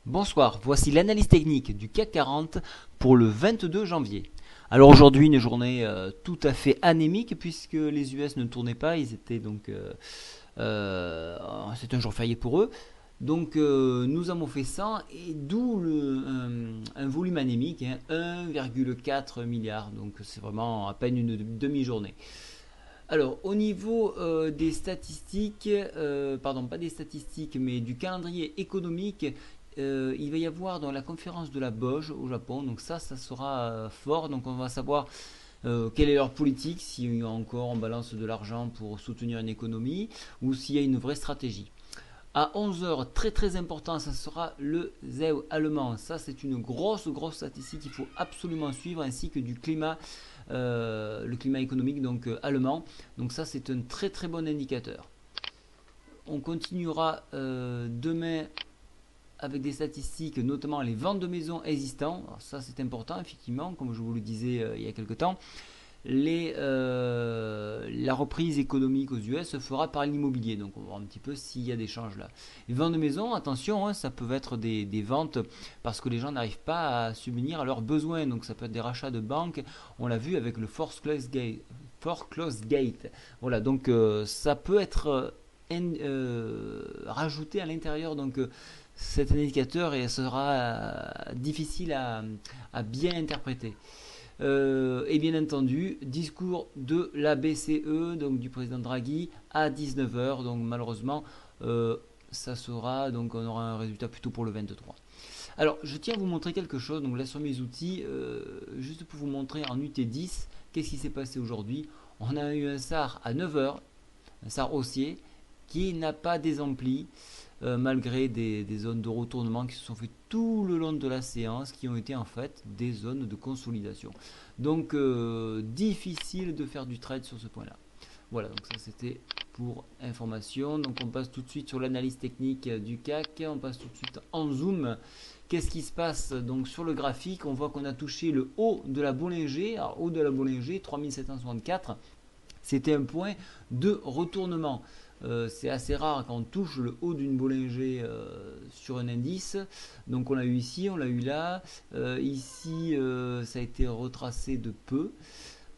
Bonsoir, voici l'analyse technique du CAC 40 pour le 22 janvier. Alors aujourd'hui une journée tout à fait anémique puisque les US ne tournaient pas, ils étaient donc c'est un jour férié pour eux. Donc nous avons fait ça et d'où un volume anémique, hein, 1,4 milliard. Donc c'est vraiment à peine une demi-journée. Alors, au niveau des statistiques, pardon, pas des statistiques, mais du calendrier économique, il va y avoir dans la conférence de la BOJ au Japon, donc ça sera fort, donc on va savoir quelle est leur politique, s'il y a encore en balance de l'argent pour soutenir une économie, ou s'il y a une vraie stratégie. À 11 heures, très très important, ça sera le ZEW allemand. Ça, c'est une grosse statistique qu'il faut absolument suivre, ainsi que du climat, le climat économique donc allemand. Donc ça, c'est un très très bon indicateur. On continuera demain avec des statistiques, notamment les ventes de maisons existantes. Alors ça, c'est important, effectivement, comme je vous le disais il y a quelques temps. La reprise économique aux US se fera par l'immobilier. Donc on va voir un petit peu s'il y a des changes là. Les ventes de maisons, attention, hein, ça peut être des ventes parce que les gens n'arrivent pas à subvenir à leurs besoins. Donc ça peut être des rachats de banques. On l'a vu avec le Foreclose Gate. Voilà, donc ça peut être rajouté à l'intérieur. Donc cet indicateur et sera difficile à bien interpréter. Et bien entendu, discours de la BCE, donc du président Draghi, à 19 heures. Donc malheureusement, ça sera, donc on aura un résultat plutôt pour le 23. Alors, je tiens à vous montrer quelque chose. Donc là sur mes outils, juste pour vous montrer en UT10, qu'est-ce qui s'est passé aujourd'hui. On a eu un SAR à 9 heures, un SAR haussier, qui n'a pas désempli. Malgré des zones de retournement qui se sont fait tout le long de la séance, qui ont été en fait des zones de consolidation. Donc difficile de faire du trade sur ce point-là. Voilà, donc ça c'était pour information. Donc on passe tout de suite sur l'analyse technique du CAC. On passe tout de suite en zoom. Qu'est-ce qui se passe donc sur le graphique? On voit qu'on a touché le haut de la Bollinger. Alors haut de la Bollinger, 3764. C'était un point de retournement. C'est assez rare quand on touche le haut d'une Bollinger sur un indice. Donc on l'a eu ici, on l'a eu là. Ici, ça a été retracé de peu.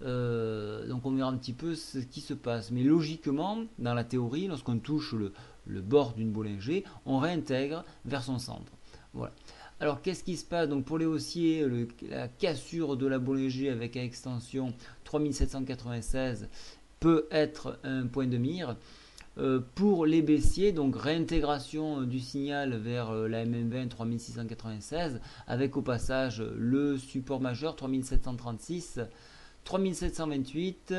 Donc on verra un petit peu ce qui se passe. Mais logiquement, dans la théorie, lorsqu'on touche le bord d'une Bollinger, on réintègre vers son centre. Voilà. Alors qu'est-ce qui se passe donc pour les haussiers, la cassure de la Bollinger avec une extension 3796 peut être un point de mire. Pour les baissiers, donc réintégration du signal vers la MM20 3696 avec au passage le support majeur 3736 3728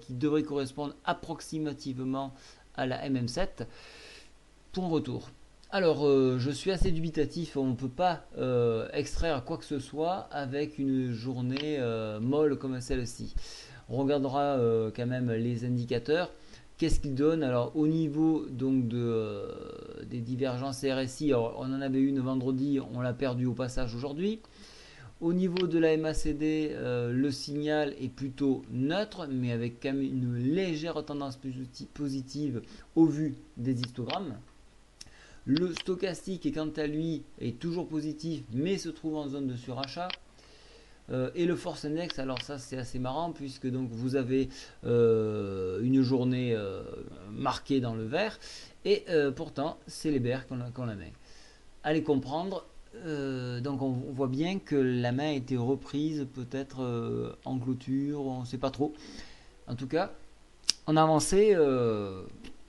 qui devrait correspondre approximativement à la MM7 pour un retour. Alors je suis assez dubitatif, on ne peut pas extraire quoi que ce soit avec une journée molle comme celle-ci. On regardera quand même les indicateurs. Qu'est-ce qu'il donne? Alors au niveau donc des divergences RSI, alors, on en avait une vendredi, on l'a perdu au passage aujourd'hui. Au niveau de la MACD, le signal est plutôt neutre, mais avec quand même une légère tendance positive au vu des histogrammes. Le stochastique, quant à lui, est toujours positif, mais se trouve en zone de surachat. Et le Force Index, alors ça c'est assez marrant puisque donc vous avez une journée marquée dans le vert et pourtant c'est les bears qu'on la met. Allez comprendre, donc on voit bien que la main a été reprise peut-être en clôture, on ne sait pas trop. En tout cas, on a avancé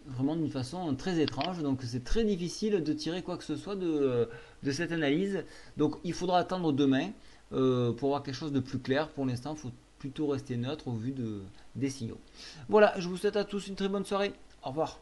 vraiment d'une façon très étrange, donc c'est très difficile de tirer quoi que ce soit de cette analyse. Donc il faudra attendre demain pour voir quelque chose de plus clair. Pour l'instant, il faut plutôt rester neutre au vu des signaux. Voilà, je vous souhaite à tous une très bonne soirée. Au revoir.